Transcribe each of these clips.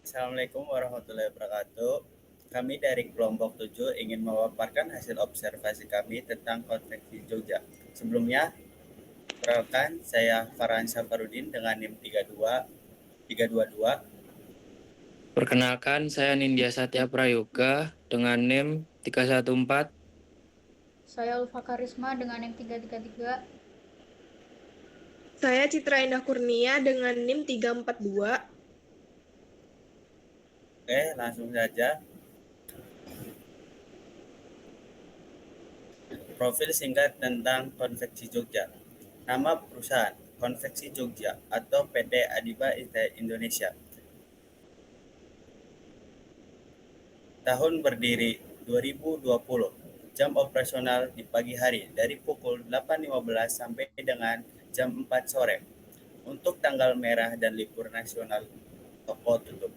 Assalamualaikum warahmatullahi wabarakatuh. Kami dari kelompok 7 ingin memaparkan hasil observasi kami tentang konveksi Jogja. Sebelumnya, perkenalkan saya Farhan Safarudin dengan NIM 32322. Perkenalkan, saya Nindya Satya Prayoga dengan NIM 314. Saya Ulfa Karisma dengan NIM 333. Saya Citra Indah Kurnia dengan NIM 342. Oke, langsung saja. Profil singkat tentang konveksi Jogja. Nama perusahaan Konveksi Jogja atau PT Adiba Indonesia. Tahun berdiri 2020. Jam operasional di pagi hari dari pukul 8.15 sampai dengan jam 4 sore. Untuk tanggal merah dan libur nasional, toko tutup.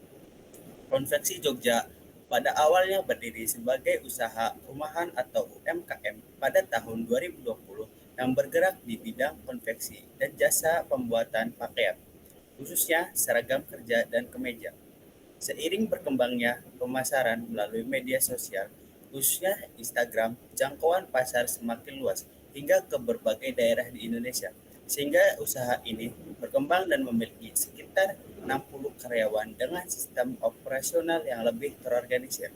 Konveksi Jogja pada awalnya berdiri sebagai usaha rumahan atau UMKM pada tahun 2020 yang bergerak di bidang konveksi dan jasa pembuatan pakaian, khususnya seragam kerja dan kemeja. Seiring berkembangnya pemasaran melalui media sosial, khususnya Instagram, jangkauan pasar semakin luas hingga ke berbagai daerah di Indonesia, sehingga usaha ini berkembang dan memiliki sekitar 60 karyawan dengan sistem operasional yang lebih terorganisir.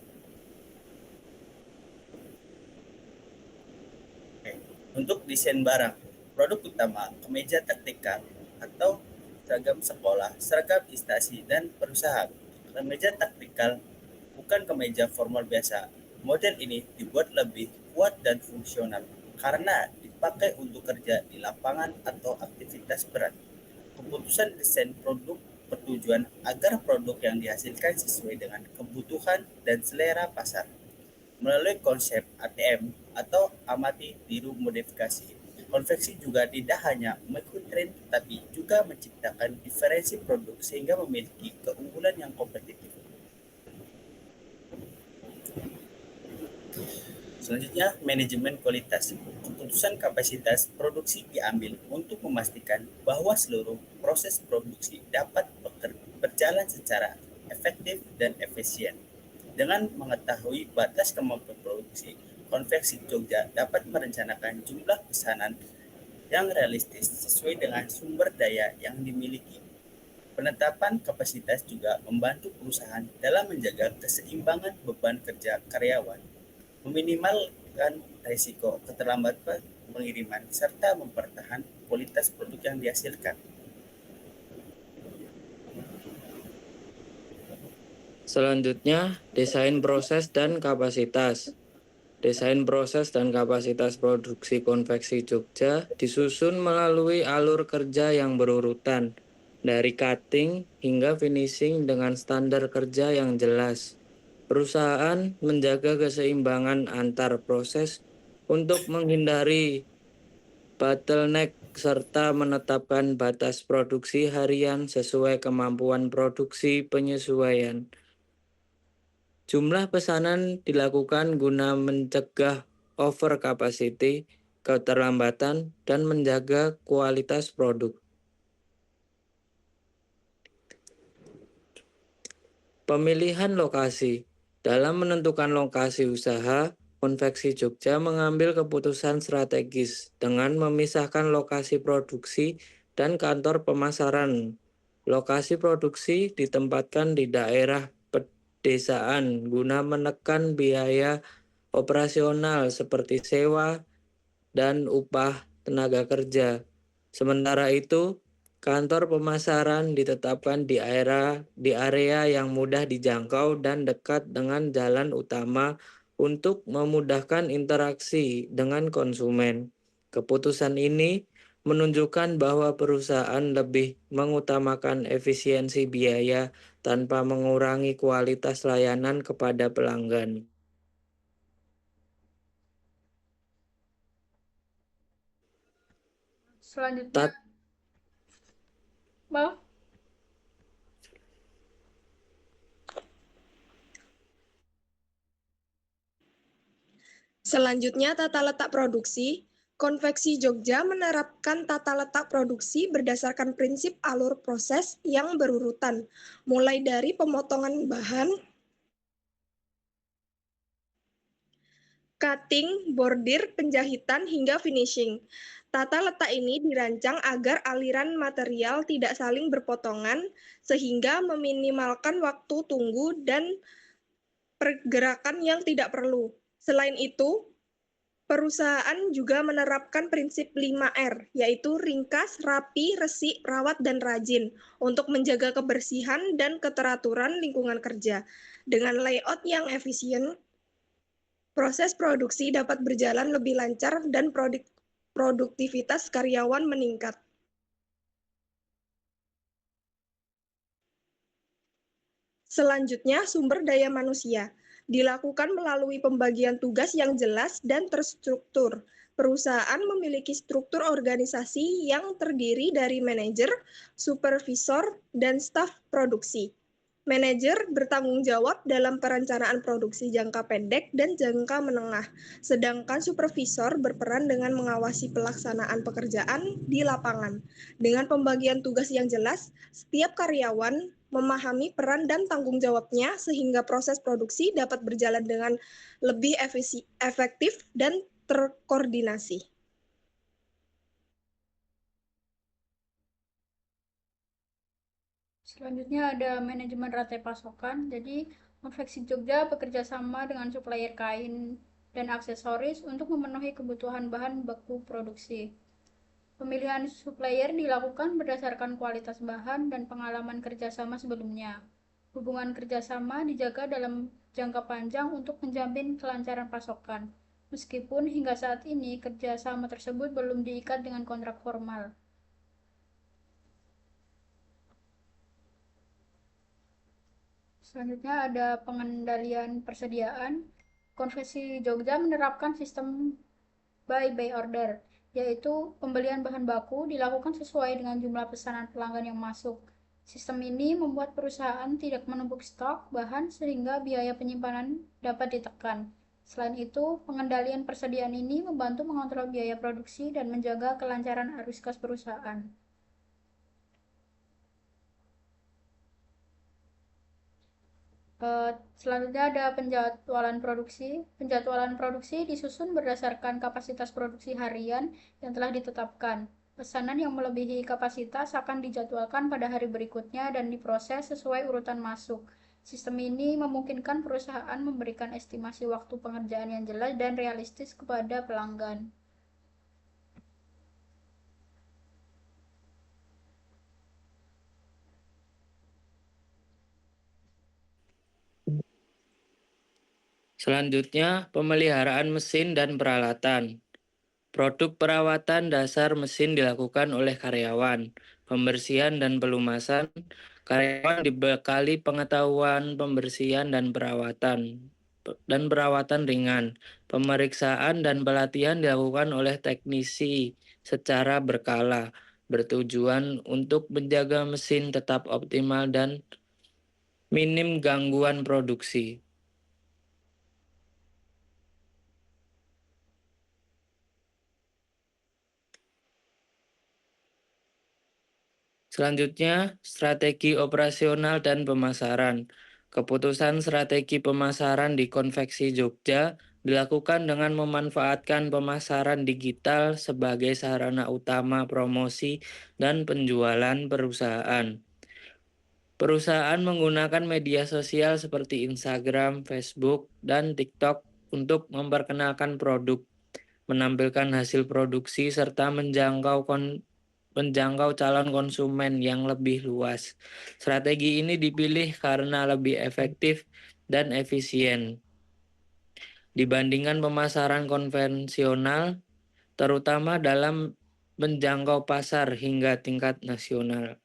Untuk desain barang, produk utama kemeja taktikal atau seragam sekolah, seragam instansi, dan perusahaan. Kemeja taktikal bukan kemeja formal biasa. Model ini dibuat lebih kuat dan fungsional karena dipakai untuk kerja di lapangan atau aktivitas berat. Keputusan desain produk bertujuan agar produk yang dihasilkan sesuai dengan kebutuhan dan selera pasar. Melalui konsep ATM atau amati tiru modifikasi, konveksi juga tidak hanya mengikuti tren tetapi juga menciptakan diferensi produk sehingga memiliki keunggulan yang kompetitif. Selanjutnya, manajemen kualitas. Keputusan kapasitas produksi diambil untuk memastikan bahwa seluruh proses produksi dapat berjalan secara efektif dan efisien. Dengan mengetahui batas kemampuan produksi, Konveksi Jogja dapat merencanakan jumlah pesanan yang realistis sesuai dengan sumber daya yang dimiliki. Penetapan kapasitas juga membantu perusahaan dalam menjaga keseimbangan beban kerja karyawan, meminimalkan risiko keterlambatan pengiriman, serta mempertahankan kualitas produk yang dihasilkan. Selanjutnya, desain proses dan kapasitas. Desain proses dan kapasitas produksi konveksi Jogja disusun melalui alur kerja yang berurutan, dari cutting hingga finishing dengan standar kerja yang jelas. Perusahaan menjaga keseimbangan antar proses untuk menghindari bottleneck serta menetapkan batas produksi harian sesuai kemampuan produksi penyesuaian. Jumlah pesanan dilakukan guna mencegah over capacity, keterlambatan, dan menjaga kualitas produk. Pemilihan lokasi. Dalam menentukan lokasi usaha, Konveksi Jogja mengambil keputusan strategis dengan memisahkan lokasi produksi dan kantor pemasaran. Lokasi produksi ditempatkan di daerah pedesaan guna menekan biaya operasional seperti sewa dan upah tenaga kerja. Sementara itu, kantor pemasaran ditetapkan di area yang mudah dijangkau dan dekat dengan jalan utama untuk memudahkan interaksi dengan konsumen. Keputusan ini menunjukkan bahwa perusahaan lebih mengutamakan efisiensi biaya tanpa mengurangi kualitas layanan kepada pelanggan. Selanjutnya, maaf. Selanjutnya, tata letak produksi. Konveksi Jogja menerapkan tata letak produksi berdasarkan prinsip alur proses yang berurutan, mulai dari pemotongan bahan, cutting, bordir, penjahitan, hingga finishing. Tata letak ini dirancang agar aliran material tidak saling berpotongan, sehingga meminimalkan waktu tunggu dan pergerakan yang tidak perlu. Selain itu, perusahaan juga menerapkan prinsip 5R, yaitu ringkas, rapi, resik, rawat, dan rajin, untuk menjaga kebersihan dan keteraturan lingkungan kerja. Dengan layout yang efisien, proses produksi dapat berjalan lebih lancar dan produktivitas karyawan meningkat. Selanjutnya, sumber daya manusia dilakukan melalui pembagian tugas yang jelas dan terstruktur. Perusahaan memiliki struktur organisasi yang terdiri dari manajer, supervisor, dan staf produksi. Manajer bertanggung jawab dalam perencanaan produksi jangka pendek dan jangka menengah, sedangkan supervisor berperan dengan mengawasi pelaksanaan pekerjaan di lapangan. Dengan pembagian tugas yang jelas, setiap karyawan memahami peran dan tanggung jawabnya sehingga proses produksi dapat berjalan dengan lebih efektif dan terkoordinasi. Selanjutnya ada manajemen rantai pasokan. Jadi, Konveksi Jogja bekerja sama dengan supplier kain dan aksesoris untuk memenuhi kebutuhan bahan baku produksi. Pemilihan supplier dilakukan berdasarkan kualitas bahan dan pengalaman kerjasama sebelumnya. Hubungan kerjasama dijaga dalam jangka panjang untuk menjamin kelancaran pasokan, meskipun hingga saat ini kerjasama tersebut belum diikat dengan kontrak formal. Selanjutnya ada pengendalian persediaan. Konveksi Jogja menerapkan sistem buy by order, yaitu pembelian bahan baku dilakukan sesuai dengan jumlah pesanan pelanggan yang masuk. Sistem ini membuat perusahaan tidak menumpuk stok bahan sehingga biaya penyimpanan dapat ditekan. Selain itu, pengendalian persediaan ini membantu mengontrol biaya produksi dan menjaga kelancaran arus kas perusahaan. Selanjutnya ada penjadwalan produksi. Penjadwalan produksi disusun berdasarkan kapasitas produksi harian yang telah ditetapkan. Pesanan yang melebihi kapasitas akan dijadwalkan pada hari berikutnya dan diproses sesuai urutan masuk. Sistem ini memungkinkan perusahaan memberikan estimasi waktu pengerjaan yang jelas dan realistis kepada pelanggan. Selanjutnya, pemeliharaan mesin dan peralatan. Produk perawatan dasar mesin dilakukan oleh karyawan. Pembersihan dan pelumasan, karyawan dibekali pengetahuan pembersihan dan perawatan ringan. Pemeriksaan dan pelatihan dilakukan oleh teknisi secara berkala, bertujuan untuk menjaga mesin tetap optimal dan minim gangguan produksi. Selanjutnya, strategi operasional dan pemasaran. Keputusan strategi pemasaran di Konveksi Jogja dilakukan dengan memanfaatkan pemasaran digital sebagai sarana utama promosi dan penjualan perusahaan. Perusahaan menggunakan media sosial seperti Instagram, Facebook, dan TikTok untuk memperkenalkan produk, menampilkan hasil produksi, serta menjangkau calon konsumen yang lebih luas. Strategi ini dipilih karena lebih efektif dan efisien dibandingkan pemasaran konvensional, terutama dalam menjangkau pasar hingga tingkat nasional.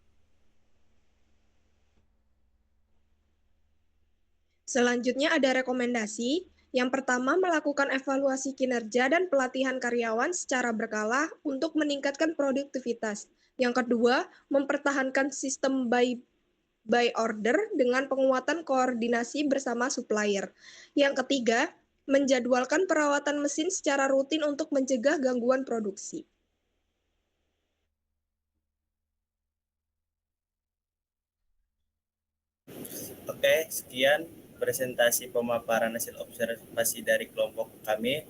Selanjutnya ada rekomendasi. Yang pertama, melakukan evaluasi kinerja dan pelatihan karyawan secara berkala untuk meningkatkan produktivitas. Yang kedua, mempertahankan sistem buy order dengan penguatan koordinasi bersama supplier. Yang ketiga, menjadwalkan perawatan mesin secara rutin untuk mencegah gangguan produksi. Oke, sekian presentasi pemaparan hasil observasi dari kelompok kami.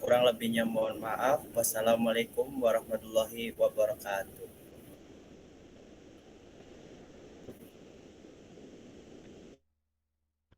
Kurang lebihnya mohon maaf. Wassalamualaikum warahmatullahi wabarakatuh.